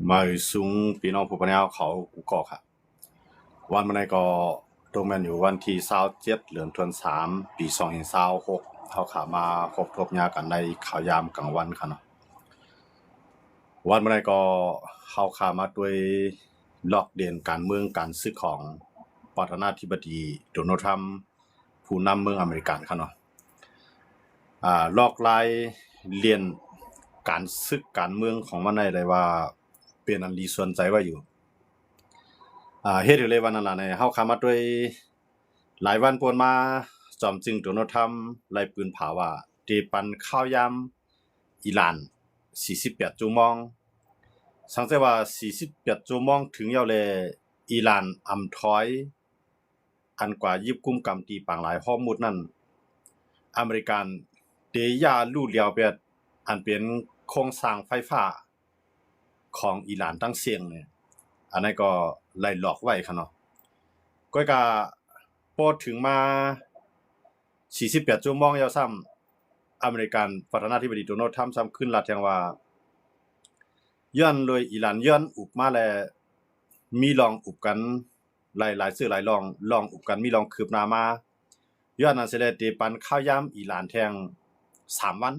มาสูงพี่น้องผู้ปกครองเขากูก็ครับวันมันก็ตรงมันอยู่วันที่27เดือนธันวาคมปี2026เขาขามาพบทบญากันในข่าวยามกลางวันครับเนาะวันมันก็เขาขามาด้วยลอกเด่นการเมืองการซื้อของประธานาธิบดีโดนัลด์ทรัมป์ผู้นำเมืองอเมริกันครับเนาะลอกลายเรียนการซึกการเมืองของมันได้ว่าเป็นอันดีส่วนใจว่าอยู่เฮ็ดอยู่เลยวันนั้นล่ะเนี่ยเฮาเข้ามาด้วยหลายวันปวนมาจอมจึงโดนัลด์ทรัมป์ไล่ปืนผาว่าตีปันข้าวยามอิหร่าน48ชั่วโมงสังเกตว่า48ชั่วโมงถึงยาวแลอิหร่านอำถอยอันกว่ายิบกุมกำตีปางหลายฮอมุดนั้นอเมริกันเตยาลู่เลียวเปียดอันเป็นโครงสร้างไฟฟ้าของอิหร่านตั้งเสียงเนี่ยอันนั้นก็ไล่หลอกไว้ครับเนาะก็พอถึงมา48ชั่วโมงยาวซ้ำอเมริกันประธานาธิบดีโดนัลด์ทรัมป์ซ้ำขึ้นลัดแทงว่าย้อนเลยอิหร่านย้อนอุบมาแลมีลองอุบกันหลายๆซื้อหลายลองอุบกันมีลองคืบหน้ามาย้อนนั้นสิได้ตีปันข้าวยามอิหร่านแทง3วัน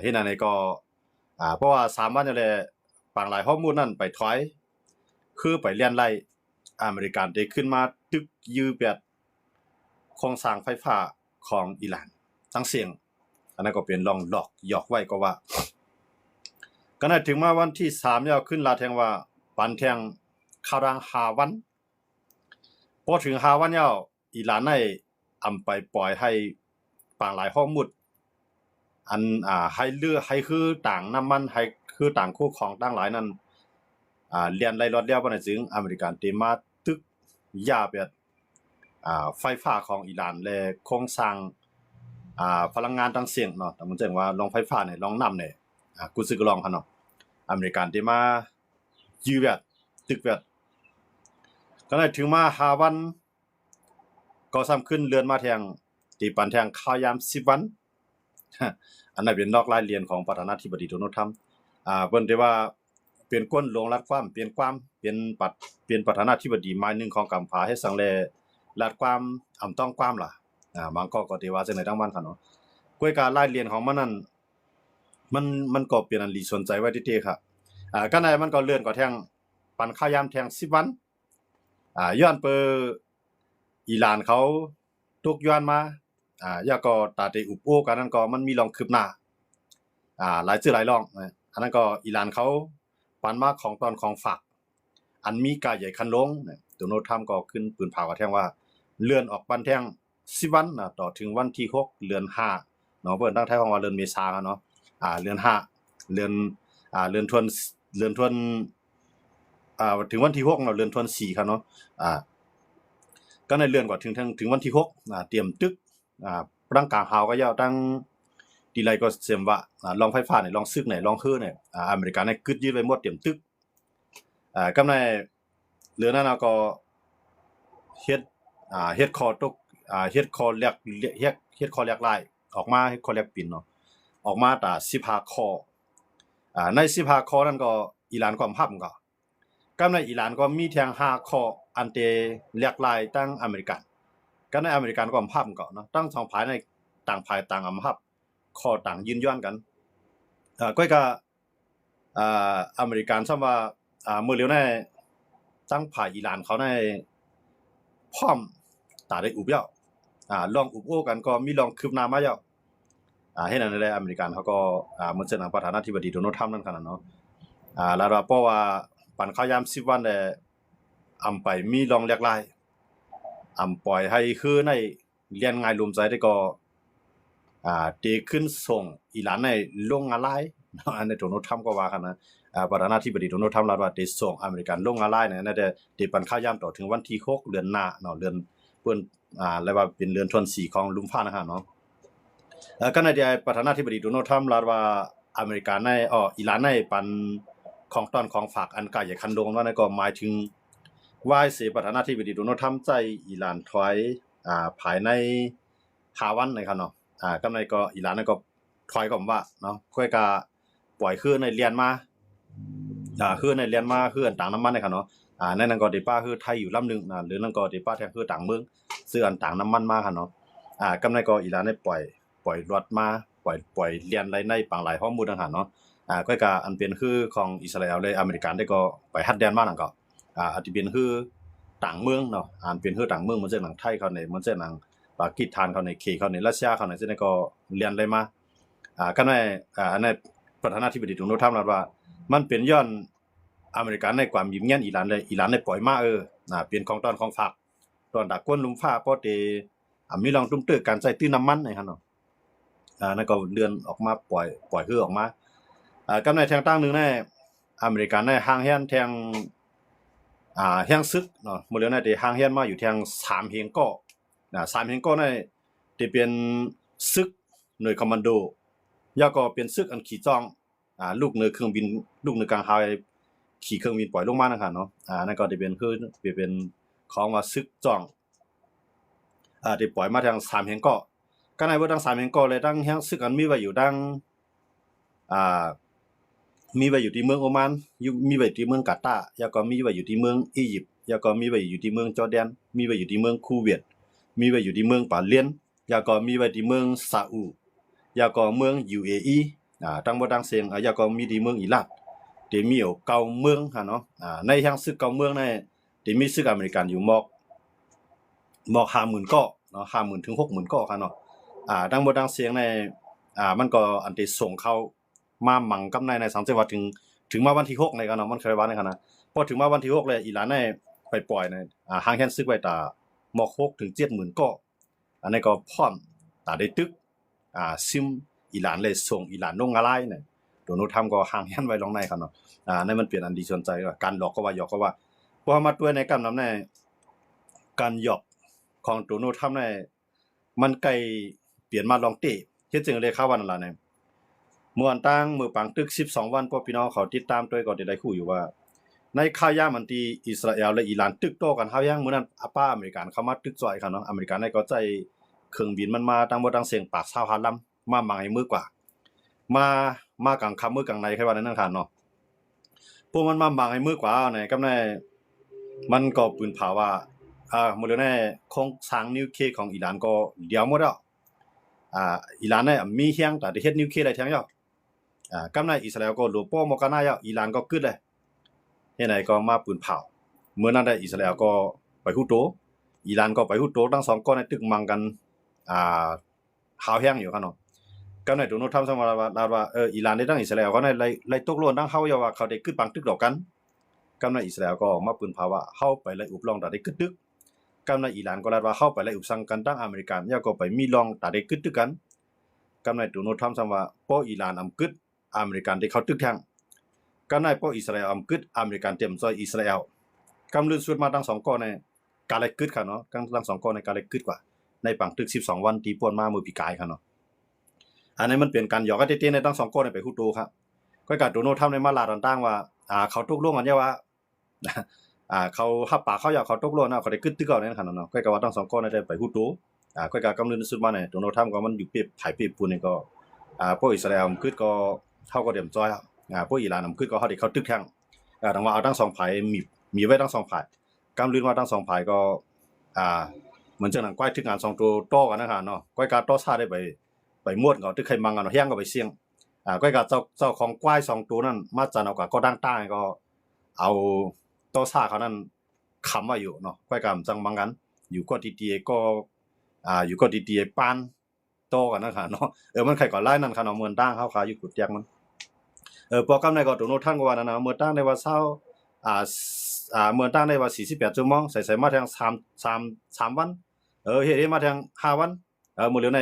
เฮ็ดอันนี้ก็เพราะว่า3วันนี่แหละปางหลายข้อมูลนั้นไปถอยคือไปเลียนไล่อเมริกันได้ขึ้นมาตึกยื้อแบบโครงสร้างไฟฟ้าของอิหร่านตั้งเสียงอันนั้นก็เป็นลองหลอกหยอกไว้ก็ว่าก็น่าถึงมาวันที่3ยาวขึ้นลาแทงว่าปันแทงคาราง5วันพอถึง5วันยาวอิหร่านได้อำไปปล่อยให้ปางหลายข้อมูลอันให้เลือให้คือต่างน้ำมันให้คือต่างคู่ของต่างหลายนั้นเรียนไล่รอดแล้วบ่ได้จึงอเมริกันเตมาตึกยาแบบไฟฟ้าของอิหร่านและโครงสร้างพลังงานต่างเสียงเนาะแต่มันจังว่าลองไฟฟ้าเนี่ยลองน้ำเนี่ยกูซื้อก็ลองคั่นเนาะอเมริกันเตมายื้อแบบตึกแบบก็ได้ถึงมา5วันก็ซ้ำขึ้นเรือนมาแทงตีปันแทงข้าวยาม10วันอันนั้นเป็นนอกรายเรียนของประธานาธิบดีโดนัลด์ทรัมป์เพิ่นได้ว่าเป็นก้นลงรัดความเปลี่ยนความเป็นประธานาธิบดีหมายหนึ่งของกัมพูชาให้สังแลรัดความอำต้องความล่ะบางก็ได้ว่าจังได๋ทั้งวันคั่นเนาะกวยการรายเรียนของมันนั้นมันก็เป็นอันลีสนใจไว้ที่ๆครับก็ในมันก็เลื่อนก็แทงปันข้าวยามแทง10วันย้อนเปออิหร่านเขาทุกย้อนมายาก็ตาได้อุบโอ้กันนั้นก็มันมีรองคืบหน้าหลายชื่อหลายรองอันนั้นก็อิหร่านเขาปันมาของตอนของฝากอันมีกาใหญ่คันลงโดนัลด์ทรัมป์ก็ขึ้นปืนเผาว่าแท่งว่าเลื่อนออกบันแท่ง10วันต่อถึงวันที่6เดือน5เนาะเพิ่นตั้งท้ายของว่าเดือนเมษายนเนาะเดือน5เดือนเดือนธันถึงวันที่6เนาะเดือนธันวาคมครับเนาะก็ในเลื่อนกว่าถึงวันที่6เตรียมตึกร่างกลางหาวก็ยาวตั้งดีไลก็เสียมว่าลองไฟฟ้าเนี่ยลองซึกเนี่ยลองคือเนี่ยอเมริกันเนี่ยกึดยึดไว้หมดเตรียมตึกกำในเหลือนั้นก็เฮ็ดคอตกเฮ็ดคอแลกเฮ็ดคอแลกลายออกมาเฮ็ดคอแลกปิ่นเนาะออกมาตา15ข้อใน15ข้อนั้นก็อิหร่านก็พับก็กำในอิหร่านก็มีแทง5ข้ออันเตแลกลายตั้งอเมริกันก็ในอเมริกันก็พับก็เนาะตั้งสองฝ่ายในต่างฝ่ายต่างอำพับข้อต่างยืนย้อนกันก็อเมริกันซ้ำว่ามื้อเร็วในตั้งฝ่ายอิหร่านเขาในพร้อมตาได้อุบยาวลองอุบโอ้กันก็มีลองคืบหน้ามายาวเฮ็ดอันนั้นแหละอเมริกันเขาก็เหมือนเช่นประธานาธิบดีโดนัลด์ทรัมป์นั่นคั่นน่ะเนาะแล้วเพราะว่าปันข้าวยาม10วันแลอำไปมีลองแลกลายอำปล่อยให้คือในเรียนง่ายลมใจได้ก็ตีขึ้นส่งอิหร่านในลงอะไรอันนี้โดนัลด์ทรัมป์ก็ว่ากันนะประธานาธิบดีโดนัลด์ทรัมป์ว่าได้ส่งอเมริกันลงอะไรเนี่ยน่าจะได้ปันข้าวยามต่อถึงวันที่6เดือนหน้าเนาะเดือนเพิ่นเรียกว่าเป็นเดือนธันวาคมของลุมฟ้านะครับเนาะก็ในประธานาธิบดีโดนัลด์ทรัมป์ว่าอเมริกาในอิหร่านในปันของตอนของฝากอันกาใหญ่คันโดงว่านั่นก็หมายถึงว่าสิประธานาธิบดีโดนัลด์ทรัมป์ใจอิหร่านถอยภายใน5วันนะครับเนาะกำไรก็อิหร่านนั่นก็ถอยก็ว่าเนาะค่อยก็ปล่อยคือในเรียนมา คือในเรียนมาคืออันต่างน้ำมันในค่ะเนาะในนั้นก็ได้ป้าคือไทยอยู่ลำนึงหรือนั่นก็ได้ป้าแทงคือต่างเมืองซื้ออันต่างน้ำมันมาค่ะเนาะกำในก็อีหลานได้ปล่อยรถมาปล่อยเรียนไรในปางหลายข้อมูลต่างหากเนาะก็กะอันเป็นคือของอิสราเอลเลยอเมริกันได้ก็ไปฮัดแดนมานั่นก็อาจจะเป็นคือต่างเมืองเนาะเป็นคือต่างเมืองมันจะหนังไทยเขาในมันจะหนังปากีสถานเขาในเคเขาในรัสเซียเขาในซึ่งก็เรียนเลยมาก็ในอันในประธานาธิบดีโดนัลด์ทรัมป์ว่ามันเป็นย้อนอเมริกันในความยิ้มแย้มอิหร่านเลยอิหร่านได้ปล่อยมาเป็นของตอนของฝากตอนดักก้นลุมฟ้าเพราะเตมีลองตุ้มตื้อการใช้ตื้อน้ำมันในฮะเนาะนั่นก็เลื่อนออกมาปล่อยคือออกมาก็ในทางตั้งนึงในอเมริกันในห่างแฮนแทงแฮงซึกเนาะมื้อเร็วในได้ห่างแฮนมาอยู่แทง3เฮงก็3เฮงก็ในที่เป็นซึกหน่วยคอมมานโดแล้วก็เป็นซึกอันขี่จ้องลูกเรือเครื่องบินลูกเรือกลางฮาวขี่เครื่องบินปล่อยลงมานะครับเนาะนั่นก็จะเป็นคือเป็นของว่าซึกจ้องที่ปล่อยมาทาง3แห่งเกาะก็ในบ่ทั้ง3แห่งเกาะเลยทั้งแห่งซึกอันมีไว้อยู่ดังอ่ามีไว้อยู่ที่เมืองโอมานมีไว้ที่เมืองกาตาร์แล้วก็มีไว้อยู่ที่เมืองอียิปต์แล้วก็มีไว้อยู่ที่เมืองจอร์แดนมีไว้อยู่ที่เมืองคูเวตมีไว้อยู่ที่เมืองบาห์เรนแล้วก็มีไว้ที่เมืองซาอุแล้วก็เมือง UAE ทั้งบ่ทั้งเสียงแล้วก็มีที่เมืองอิรักที่มีอยู่เก้าเมืองค่ะเนาะในแห่งซึกเก้าเมืองในที่มีซึกอเมริกันอยู่มอก 50,000 เกาะเนาะ 50,000 ถึง 60,000 เกาะค่ะเนาะทั้งบ่ทั้งเสียงในมันก็อันที่ส่งเข้ามามั่งกับในสังเกตว่าถึงมาวันที่6ในกันเนาะมันเคยว่าในกันนะพอถึงมาวันที่6แล้วอิหร่านได้ไปปล่อยในห่างแฮนซึกไว้ตามอก6ถึง 70,000 เกาะอันนี้ก็พร้อมตาได้ตึกซิมอิหร่านเลยส่งอิหร่านลงอะไรเนี่ยโดนัลด์ทรัมป์ก็ห่างแฮนไว้ลงในกันเนาะนั่นมันเปลี่ยนอันดีสนใจว่าการหลอกก็ว่าหยอกก็ว่าพอมาด้วยในกันนำในการหยอกของโดนัลด์ทรัมป์เนี่ยมันไกลเปลี่ยนมาลองเตะเฮ็ดจังเลยครับว่านั่นล่ะเนี่ยมื้ออันตั้งมื้อปังตึก12วันพวกพี่น้องเขาติดตามด้วยก็ได้คู่อยู่ว่าในข่าวยามอันที่อิสราเอลและอิหร่านตึกโตกันเฮายังมื้อนั้นป้าอเมริกันเข้ามาตึกซอยครับเนาะอเมริกันได้ก็ใจเครื่องบินมันมาตั้งบ่ตั้งเสียงปาก25ลำมาให้มื้อกว่ามากลางค่ำมื้อกลางในแค่ว่านั้นครับเนาะพวกมันมาให้มื้อกว่าในกับในมันก็ปืนเผาว่ามื้อแล้วในโครงสร้างนิวเคลียร์ของอิหร่านก็เดียวหมดแล้วอิหร่านเนี่ยมีเฮียงแต่เฮ็ดนิวเคลียร์ได้แท้งยอกำในอิสราเอลก็หลวงป้อมกันายอิหร่านก็กึดเลยเฮ็ดไหนก็มาปืนเผาเมื่อนั้นได้อิสราเอลก็ไปฮู้โตอิหร่านก็ไปฮู้โตทั้ง2ก้อนในตึกมังกันหาวแฮงอยู่คั่นเนาะกำในโดนัลด์ทรัมป์ว่าอิหร่านได้ทั้งอิสราเอลก็ในไล่ตกลงทั้งเฮาอย่าว่าเขาได้กึดปังตึกดอกกันกำในอิสราเอลก็มาปืนเผาว่าเฮาไปไล่อุบลองตาได้กึดตึกกำในอิหร่านก็ว่าเฮาไปไล่อุบสังกันตั้งอเมริกันอย่าก็ไปมีลองตาได้กึดตึกกันกำในโดนัลด์ทรัมป์ว่าป้ออิหร่านกึดอเมริกันที่เขาตึกแทงก็ในป้ออิสราเอลกึดอเมริกันเต็มซอยอิสราเอลกำลือสุดมาทั้ง2ก้อนในกาเลยกึดค่ะเนาะทั้ง2ก้อนในกาเลยกึดกว่าในปังตึก12วันที่ป่วนมามื้อปีกายค่ะเนาะอันนี้มันเป็นการหยอกกันเต้ๆในทั้ง2ก้อนไปฮู้โตครับก็กะโดนัลด์ทรัมป์ในมาลาต่างๆว่าเขาตกลงกันว่าเขารับปากเขาอยากเขาตกลงนะเขาได้กึดตึกเอาในคั่นเนาะก็กะว่าทั้ง2ก้อนได้ไปฮู้โตก็กะกำลือสุดมาเนี่ยโดนัลด์ทรัมป์ก็มันอยู่เปรียบไผเปรียบปูนนี่ก็พวกอิสราเอลกึดก็เฮาก็เตรียมจอยพวกอิหร่านกึดก็เฮาได้เข้าตึกแทงดังว่าเอาทั้ง2ฝ่ายมีไว้ทั้ง2ฝ่ายกำลือว่าทั้ง2ฝ่ายก็เหมือนจังนั้นก้อยทึกงาน2ตัวต่อกันนะครับเนาะก้อยกาต่อซาได้ไปมวดเขาตึกไขมังกันเนาะแฮงก็ไปเสี่ยงก้อยกาเจ้าของควาย2ตัวนั้นมาจันเอาก็ดังต้าก็เอาต่อซาเขานั้นค้ำไว้อยู่เนาะก้อยกาจังมังกันอยู่ก็ดีๆก็อยู่ก็ดีๆปานต่อกันนะครับเนาะมันใครก็หลายนั่นครับเนาะเหมือนตั้งเฮาขาอยู่กุดแยกมันโปรแกรมในก็โดนัลด์ทรัมป์ก็ว่านั่นนะเมื่อตั้งในว่าเช้าเมื่อตั้งในว่า48ชั่วโมงใส่มาทาง3วันเฮ็ดมาทาง5วันมื้อเหลือใน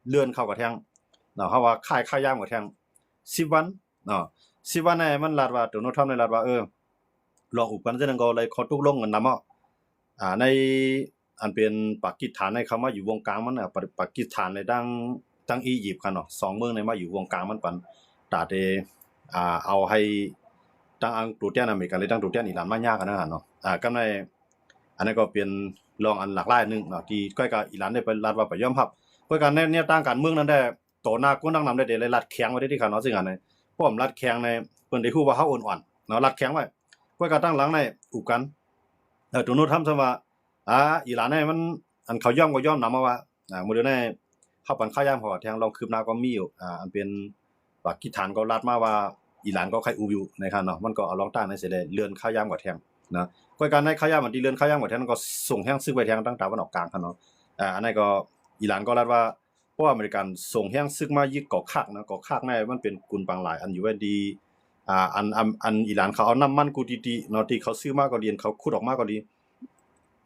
เลื่อนเข้ากับทางเนาะเฮาว่าค่ายยามกับทาง10วันเนาะ10วันในมันลาดว่าโดนัลด์ทรัมป์ในลาดว่าลองอุปกันจังนั้นก็เลยขอตกลงกันนำในอันเป็นปากีสถานในเข้ามาอยู่วงกลางมันปากีสถานในดังอียิปต์คั่นเนาะ2เมืองในมาอยู่วงกลางมันปันตาเดเอาให้ตั้งตัวแทนอเมริกันเลยตั้งตัวแทนอิหร่านมายากกันนะเนาะกำในอันนั้นก็เป็นรองอันหลากหลายนึงเนาะที่ก้อยกับอิหร่านได้ไปรัฐว่าไปยอมรับเพื่อการแนวตั้งการเมืองนั้นได้โตหน้าก้นดังนำได้เลยรัฐแข็งไว้ได้ที่คั่นเนาะซึ่งอันนี้ป้อมรัฐแข็งในเพิ่นได้ฮู้ว่าเฮาอ่อน เนาะรัดแข็งไว้ก้อยก็ตั้งหลังในอุกันโดนัลด์ทรัมป์ว่าอิหร่านเนี่ยมันอันเขาย่อมก็ย่อมนำมาว่ามื้อเดียวในเข้าปันข้าย่ามพอแทงลองคืบหน้าก็มีอยู่อันเป็นปากีสถานก็รัดมาว่าอิหร่านก็ใครอูอยู่นะครับเนาะมันก็เอาลองต้านให้เสร็จเลยเลื่อนข้าย่ามกว่าแทงนะก้อยการในข้าย่ามมันที่เลื่อนข้าย่ามกว่าแทงก็ส่งแห้งซึกไปแทงตั้งตะวันออกกลางคั่นเนาะอันนั้นก็อิหร่านก็รัดว่าเพราะว่าอเมริกันส่งแห้งซึกมายึดเกาะคักนะเกาะคักในมันเป็นกุลปังหลายอันอยู่ว่าดีอันอิหร่านเขาเอาน้ำมันกูดีๆเนาะที่เขาซื้อมาก็เรียนเขาขุดออกมาก็ดี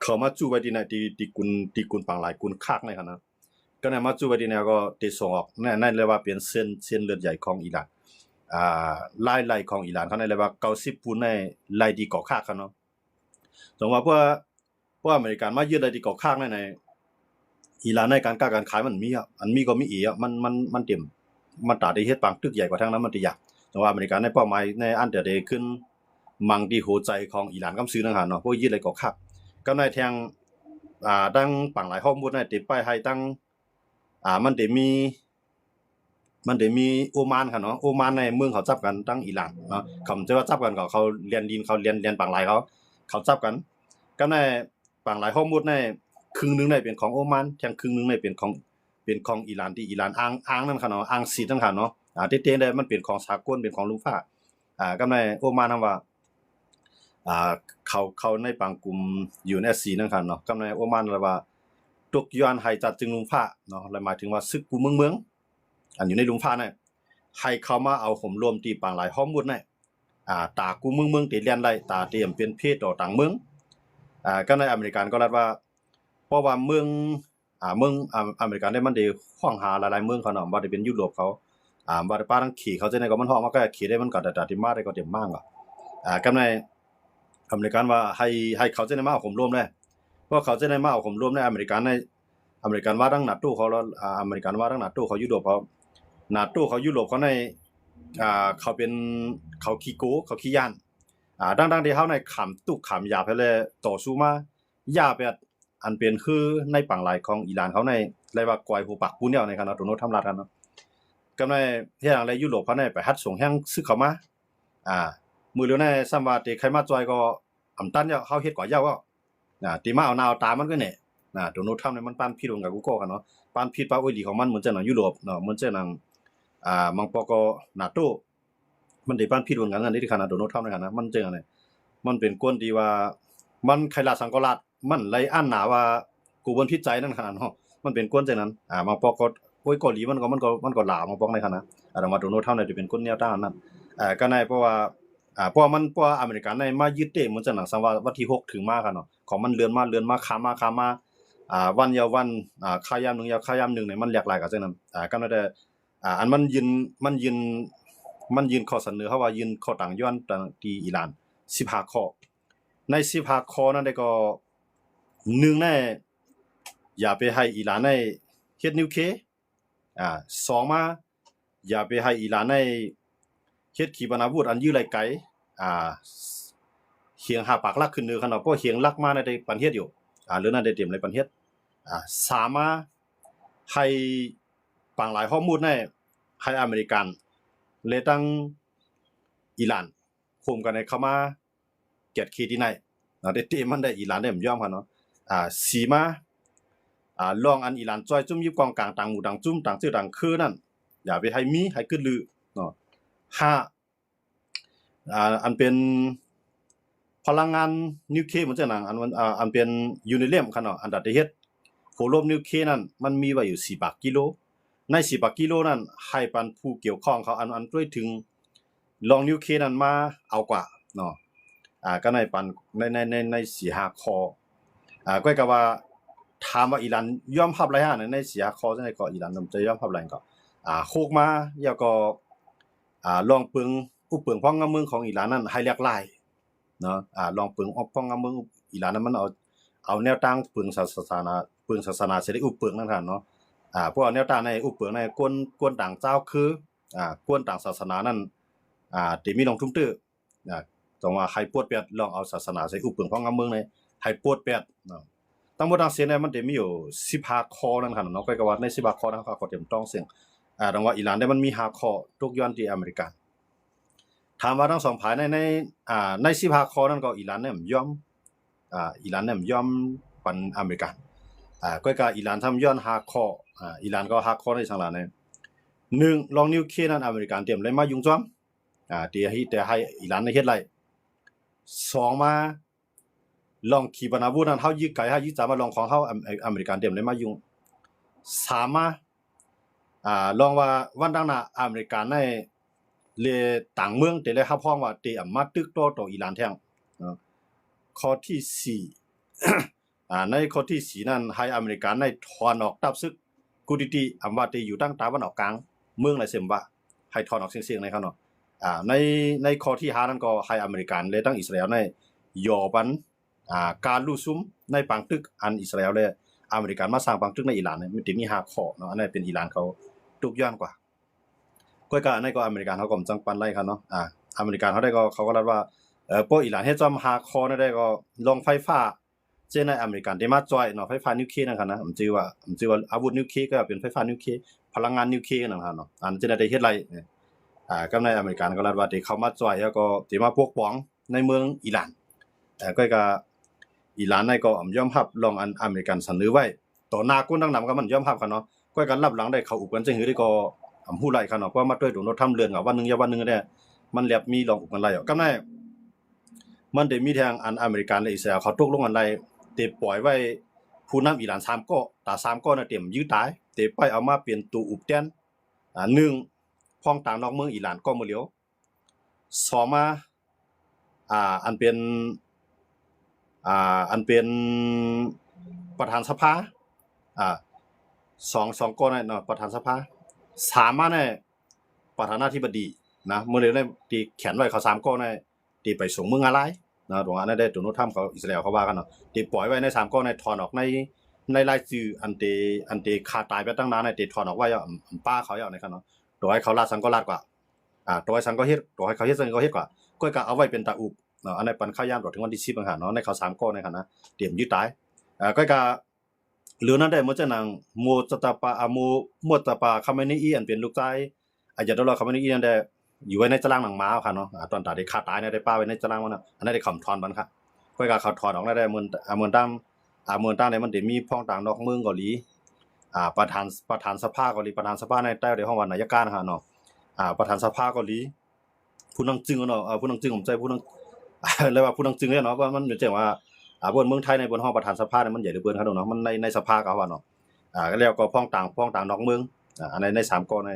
เขามาจู่ไว้ที่ไหนที่กุลปังหลายกุลคักในคั่นนะก็เนี่ยมาจู่ไว้ที่ไหนก็ติส่งออกนั่นเรียกว่าเป็นเส้นเลือดใหญ่ของอิหร่านไล่ของอิหร่านเขาในเรียกว่า90ปุ่นในไล่ดีเกาะคักคั่นเนาะสมว่าเพราะอเมริกันมายึดไล่ดีเกาะคักในอิหร่านในการค้าการขายมันมีอันมีก็มีอีมันเต็มมันตาได้เฮ็ดปังตึกใหญ่กว่าทั้งนั้นมันติยากแต่ว่าอเมริกันในเป้าหมายในอันเดียวได้ขึ้นมังที่หัวใจของอิหร่านกำซื้อนั่นหั่นเนาะพวกยึดไล่เกาะคักก็ในแทงตั้งปังหลายข้อมูลในติดป้ายให้ตั้งมันได้มีโอมานค่ะเนาะโอมานในเมืองเขาจับกันตั้งอิหร่านเนาะเขาจะว่าจับกันก็เขาเรียนดินเขาเรียนปังหลายเขาจับกันก็ในปังหลายข้อมูลในครึ่งนึงในเป็นของโอมานแทงครึ่งนึงในเป็นของอิหร่านที่อิหร่านอ้างนั่นค่ะเนาะอ้างสีนั่นค่ะเนาะเต้ๆได้มันเป็นของสากลเป็นของลุงฟ้าก็ในโอมานนำว่าเขาในปังกลุ่ม UNSC นั่นค่ะเนาะก็ในโอมานว่าตกย้อนให้จัดจึงลุงฟ้าเนาะหมายถึงว่าซึกกูเมืองอันอยู่ในลุงฟ้าน่ะให้เขามาเอาห่มรวมที่ปังหลายข้อมูลน่ะตากูเมืองที่เรียนได้ตาเตรียมเป็นเพศต่อต่างเมืองก็ในอเมริกันก็รัดว่าเพราะว่าเมืองอเมริกันได้มันได้ข้องหาหลายๆเมืองเขาเนาะบ่ได้เป็นยุโรปเขาบ่ได้ป้าทั้งขี่เขาจะได้ก็มันฮ้องมาก็ขี่ได้มันก็แต่ที่มาได้ก็เต็มมากก็ในอเมริกันว่าให้เขาจะได้มาเอาห่มรวมได้เพราะเขาจะได้มาเอาห่มรวมในอเมริกันว่าทั้ง NATO เขาแล้วอเมริกันว่าทั้ง NATO เขายุโรปเขา NATO เขายุโรปเขาในเขาเป็นเขาขี้โกเขาขี้ย่านดังที่เฮาในขำตุกขำหยาบให้เลยต่อสู้มาหยาบแบบอันเป็นคือในปังหลายของอิหร่านเขาในเรียกว่ากอยผู้ปักผู้เนี่ยในคั่นเนาะตรงโน้นทำรัฐกันเนาะก็ในเฮ็ดหยังในยุโรปเขาในไปฮัดส่งแฮงซึกเข้ามามื้อเร็วในซ้ำว่าที่ใครมาจอยก็อำตันเนี่ยเฮาเฮ็ดกว่าเย้าก็ที่มาเอาหน้าเอาตามันก็แน่โดนัลด์ทรัมป์เนี่ยมันปานผิดกับกูก็คั่นเนาะปานผิดปานอุ้ยหลีของมันเหมือนจังหนังยุโรปเนาะเหมือนจังหนังมังปอก็ NATO มันได้ปานผิดเหมือนกันอันนี้ที่ขนาดโดนัลด์ทรัมป์ในขนาดมันจังอันนี้มันเป็นคนที่ว่ามันใครลาสังกราชมันไล่อันหนาว่ากูบ่ผิดใจนั่นขนาดเนาะมันเป็นคนจังนั้นมังปอก็โอ้ยเกาหลีมันก็หลามังปอในขนาดแต่ว่าโดนัลด์ทรัมป์เนี่ยจะเป็นคนแนวต้านนั้นก็ในเพราะว่าอเมริกันในมายึดเตะเหมือนจังหนังสังว่าวันที่6ถึงมาคั่นเนาะของมันเลื่อนมาค้ามาวันยาววันค่ายามนึงยาวค่ายามนึงเนี่ยมันหลากหลายกันจังนั้นก็ได้อันมันยืนข้อเสนอเฮาว่ายืนข้อต่างย้อนที่อิหร่าน15ข้อใน15ข้อนั้นได้ก็1ในอย่าไปให้อิหร่านได้เฮ็ดนิวเคลียร์2มาอย่าไปให้อิหร่านได้เฮ็ดขีปนาวุธอันยื้อไกลเฮียงหาปากลักขึ้นเนือคั่นเนาะเพราะเฮียงลักมาได้ปันเฮ็ดอยู่หรือนั่นได้เตรียมในปันเฮ็ด3มาให้ปังหลายข้อมูลให้อเมริกันเลยตั้งอิหร่านคุมกันให้เข้ามาเกียรติขีที่ไหนได้เตมันได้อิหร่านได้ยอมคั่นเนาะ4มาลองอันอิหร่านจ้อยจุ่มยิบกองกลางต่างหมู่ต่างจุ่มต่างชื่อต่างคือนั่นอย่าไปให้มีให้ขึ้นลือเนาะ5อันเป็นพลังงานนิวเคลียร์เหมือนจังหนังอันเป็นยูเรเนียมคั่นเนาะอันได้เฮ็ดโครบนิวเคลียร์นั้นมันมีไว้อยู่4 บาทกิโลใน10 บาทกิโลนั้นให้ปันผู้เกี่ยวข้องเขาอันด้วยถึงลองนิวเคลียร์นั้นมาเอากว่าเนาะก็ในปันใน4-5ข้อก็ก็ว่าถามว่าอิหร่านยอมรับหลายอย่างใน4-5ข้อจังได๋ก็อิหร่านจะยอมรับหลายก็โคกมาแล้วก็ลองเปิงอุปเปิงพ้องงามเมืองของอิหร่านนั้นให้หลากหลายเนาะลองเปิงพ้องงามเมืองอิหร่านนั้นมันเอาแนวตั้งเปิงศาสนาสิได้อุปเปิงนั่นคั่นเนาะพวกแนวตั้งในอุปเปิงในกวนต่างเจ้าคือกวนต่างศาสนานั้นที่มีลองทุ่มตื้อต้องว่าให้ปวดเปียดลองเอาศาสนาใส่อุปเปิงพ้องงามเมืองในให้ปวดเปียดเนาะทั้งหมดทั้งสิ้นเนี่ยมันจะมีอยู่15ข้อนั่นคั่นเนาะก็ว่าใน15ข้อนั้นเขาก็เต็มต้องเสียงดังว่าอิหร่านได้มันมี5ข้อตกย้อนที่อเมริกา ถามว่าทั้งสองฝ่ายใน15ข้อนั้นก็อิหร่านเนี่ยมันยอมอิหร่านเนี่ยมันยอมปันอเมริกันก็กะอิหร่านทำย้อน5ข้ออิหร่านก็5ข้อในสังหลานเนี่ย1ลองนิวเคลียร์นั้นอเมริกันเตรียมเลยมายุ่งจ้อมแต่ให้อิหร่านในเฮ็ดไร2มาลองขีปนาวุธนั้นเฮายึดไกลเฮายึดจามาลองของเฮาอเมริกันเตรียมเลยมายุ่ง3มาลองว่าวันดังหน้าอเมริกันในเลต่างเมืองแต่เลยฮับพ้องว่าเตอำมาตึกต่ออิหร่านแท้งข้อที่4ในข้อที่4นั้นให้อเมริกันในถอนออกตับซึกกูดิติอำว่าเตอยู่ตั้งตาวันออกกลางเมืองไรเซมว่าให้ถอนออกเสียงๆในเขาเนาะในข้อที่5นั้นก็ให้อเมริกันเลยตั้งอิสราเอลในยอบันการลู่ซุมในปังตึกอันอิสราเอลเลยอเมริกันมาสร้างปังตึกในอิหร่านเนี่ยมันจะมี5ข้อเนาะอันนั้นเป็นอิหร่านเขาตุกย้อนกว่าก็ในก็อเมริกันเขาก็จังปันไล่ครับเนาะอเมริกันเขาได้ก็เขาก็รับว่าพวกอิหร่านเฮ็ดจอม5ข้อได้ก็ลงไฟฟ้าเช่นในอเมริกันได้มาจ่อยเนาะไฟฟ้านิวเคลียร์นะครับนะผมชื่อว่าอาวุธนิวเคลียร์ก็เป็นไฟฟ้านิวเคลียร์พลังงานนิวเคลียร์นะครับเนาะอันจะได้เฮ็ดไรก็ในอเมริกันก็รับว่าที่เขามาจ่อยแล้วก็ที่มาพวกป้องในเมืองอิหร่านก็อิหร่านในก็ยอมรับลองอันอเมริกันเสนอไว้ต่อหน้าคนดังๆก็มันยอมรับกันเนาะก็การรับหลังได้เข้าอุปกันจังหือได้ก็ฮู้ไรครับเนาะเพราะมาด้วยโดนทำเรื่องวันนึงอย่าวันนึงได้มันแลบมีลองอุปกันไรก็ในมันได้มีทางอันอเมริกันและอิสราเอลเขาตกลงกันไรเตปล่อยไว้ผู้นำอิหร่าน3ก็ตา3ก็น่ะเตรียมยื้อตายเตไปเอามาเปลี่ยนตัวอุปแทน1พ้องต่างนอกเมืองอิหร่านก็มื้อเหลียว2มาอันเป็นประธานสภา2ก็เนาะประธานสภา3มาเนี่ยประธานาธิบดีนะมื้อเหลียวเนี่ยที่เขียนไว้เขา3ก็เนี่ยที่ไปส่งเมืองอะไรนะตรงนั้นได้โดนัลด์ทรัมป์เขาอิสราเอลเขาว่ากันเนาะที่ปล่อยไว้ใน3ก็ในถอนออกในรายชื่ออันเตฆ่าตายไปตั้งนานในถอนออกไว้ป้าเขาเอาในคั่นเนาะตัวให้เขาลาสังก็ลาดกว่าตัวให้สังก็เฮ็ดตัวให้เขาเฮ็ดสังก็เฮ็ดกว่าก็เอาไว้เป็นตาอุบเนาะอันนั้นปันข้าวยามถึงวันที่10เนาะในเขา3ก็ในคั่นนะเตรียมยึดตายก็หรือนั้นได้เหมือนจะนางโมตตาปาโมตตาปาคาเมนีอันเป็นลูกชายอายะดอลลาห์คาเมนีนั่นได้อยู่ไว้ในตารางหนังม้าค่ะเนาะตอนตาได้ฆ่าตายได้ป้าไว้ในตารางมันน่ะอันนั้นได้คำถอนบันค่ะก็เขาถอนออกได้เหมือนตามเมืองต่างเนี่ยมันได้มีพ้องต่างนอกเมืองเกาหลีประธานสภาเกาหลีประธานสภาในใต้ในห้องวันนายการค่ะเนาะประธานสภาเกาหลีผู้นังจึงเนาะผู้นังจึงผมใจผู้นังเรียกว่าผู้นังจึงเนี่ยเนาะว่ามันจะว่าบนเมืองไทยในบนห้องประธานสภาเนี่ยมันใหญ่เหลือเกินครับเนาะมันในสภาเขาว่าเนาะก็แล้วก็พ้องต่างนอกเมืองอันใน3ก็ใน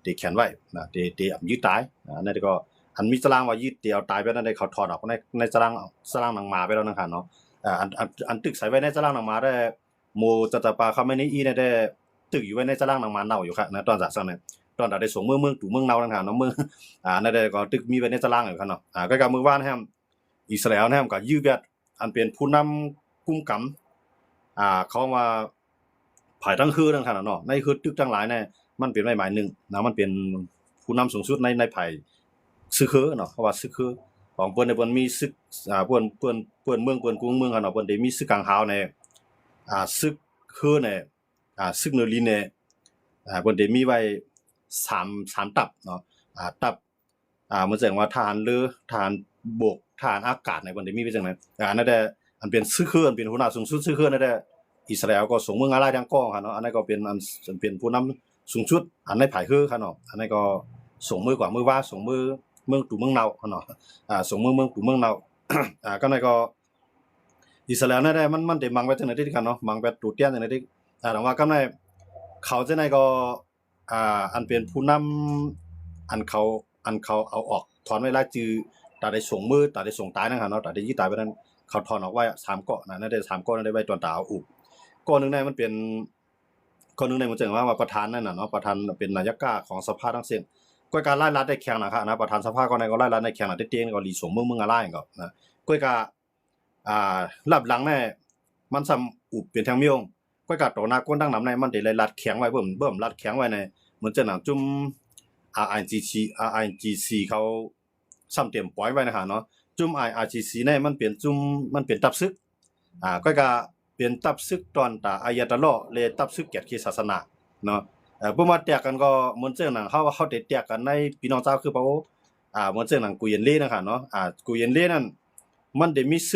ที่เขียนไว้นะที่ยึดตายอันนั้นก็อันมีตารางว่ายึดเดียวตายไปนั่นได้เขาถอดออกในตารางหนังหมาไปแล้วนะครับเนาะอันตึกใส่ไว้ในตารางหนังหมาได้โมตตาปาคาเมนีอีได้ตึกอยู่ไว้ในตารางหนังหมาเน่าอยู่ครับนะตอนจากนั้นตอนได้ส่งเมืองตู่เมืองเน่านะครับเนาะเมืองนั่นได้ก็ตึกมีไว้ในตารางอยู่ครับเนาะก็กับมือว่านแฮมอิสราเอลแฮมก็ยื้อแบดอันเป็นผู้นำกุมกำเขามาภายทั้งคือนะครับเนาะในคือตึกทั้งหลายเนี่ยมันเป็นหมายนึงนะมันเป็นผู้นำสูงสุดในภายซึกเนาะเพราะว่าซึกของเพิ่นเนี่ยเพิ่นมีซึกเพิ่นเมืองเพิ่นกรุงเมืองคั่นเนาะเพิ่นได้มีซึกกลางหาวในซึกในซึกเนลินเนี่ยเพิ่นได้มีไว้3ตับเนาะตับมันแสดงว่าทหารเรือทหารบกทหารอากาศเนี่ยเพิ่นได้มีไว้จังได๋อันนั้นได้อันเป็นซึกอันเป็นหัวหน้าสูงสุดซึกนั่นได้อิสราเอลก็ส่งเมืองอะไรทั้งก้องคั่นเนาะอันนั้นก็เป็นผู้นำสูงสุดอันในภายคือคั่นเนาะอันนั้นก็ส่งมือกว่ามือว่าส่งมือเมืองตู่เมืองเนาเนาะส่งเมืองตู่เมืองเนาก็นั่นก็อิสราเอลนั่นได้มันได้มังไว้จังได๋ที่กันเนาะมังไว้ตู่เตี้ยนจังได๋ที่แต่ว่าก็นั่นเขาจังได๋ก็อันเป็นผู้นำอันเขาเอาออกถอนไว้รายชื่อตาได้ส่งมือตาได้ส่งตายนั่นค่ะเนาะตาได้ยิตายไปนั้นเขาถอนออกไว้3เกาะนั่นได้3เกาะนั่นได้ไว้ตอนตาเอาอุบก้อนนึงในมันเป็นก้อนนึงในมันจังว่าประธานนั่นน่ะเนาะประธานเป็นนายกของสภาทั้งสิ้นก็การไล่รัดได้แข่งนะครับนะประธานสภาก็ในก็ไล่รัดได้แข่งน่ะได้เตียงก็ลีส่งเมืองอะไรก็นะก็รับหลังแน่มันซ้ำอุบเป็นทางเมียงก็ต่อหน้าคนดังนำในมันได้ไล่รัดแข็งไว้เบิ่มรัดแข็งไว้ในเหมือนจะหนังจุ่มRIGC เขาซ้ำเต็มปล่อยไว้นะฮะเนาะจุ่ม IRGC เนี่ยมันเป็นตับซึกก็เป็นตับซึกตอนตาอายะตะลอเลยตับซึกเกียรติศาสนาเนาะบ่มาแตกกันก็เหมือนเจ้าหนังเขาได้แตกกันในพี่น้องเจ้าคือเปล่า เหมือนเรื่องหนังกุยเย็นเล่นะครับเนาะกุยเย็นเล่นั่นมันได้มีชื่อ